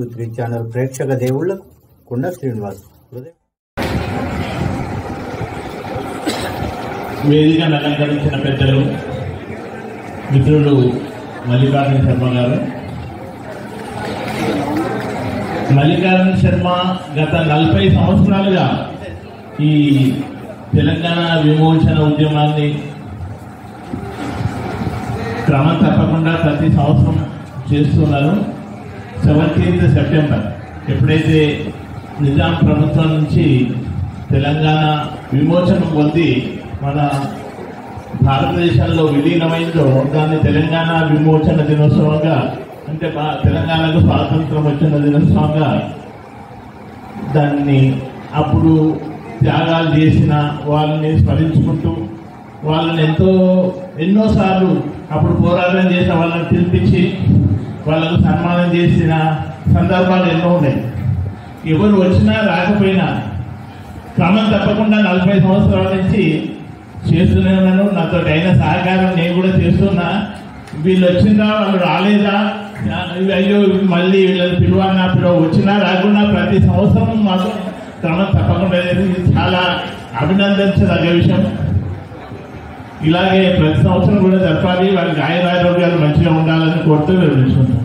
123 channel ప్రేక్షక దేవుళ్లకు కొండ శ్రీనివాస్ వేదికను అలంకరించిన పెద్దలు మిత్రులు మల్లికార్జున శర్మ గారు. మల్లికార్జున శర్మ గత 40 సంవత్సరాలుగా ఈ తెలంగాణ విమోచన ఉద్యమాన్ని క్రమం తప్పకుండా ప్రతి సంవత్సరం చేస్తున్నారు. 17th సెప్టెంబర్ ఎప్పుడైతే నిజాం ప్రభుత్వం నుంచి తెలంగాణ విమోచన పొంది మన భారతదేశంలో విలీనమైందో దాన్ని తెలంగాణ విమోచన దినోత్సవంగా, అంటే తెలంగాణకు స్వాతంత్రం వచ్చిన దినోత్సవంగా దాన్ని అప్పుడు త్యాగాలు చేసిన వాళ్ళని స్మరించుకుంటూ వాళ్ళని ఎన్నోసార్లు అప్పుడు పోరాటం చేసిన వాళ్ళని పిలిపించి వాళ్ళకు సన్మానం చేసిన సందర్భాలు ఎన్నో ఉన్నాయి. ఎవరు వచ్చినా రాకపోయినా క్రమం తప్పకుండా 40 సంవత్సరాల నుంచి చేస్తూనే ఉన్నాను. నాతో అయిన సహకారం నేను కూడా చేస్తున్నా. వీళ్ళు వచ్చిందా వాళ్ళు రాలేదా, అయ్యో మళ్ళీ వీళ్ళని పిలువన్నా వచ్చినా రాకుండా ప్రతి సంవత్సరం మాకు క్రమం తప్పకుండా చాలా అభినందించదగ్గ విషయం. ఇలాగే ప్రతి సంవత్సరం కూడా జరపాలి. వాళ్ళకి ఆయురారోగ్యాలు మంచిగా ఉండాలని కోరుతూ వివరించుకుంటాం.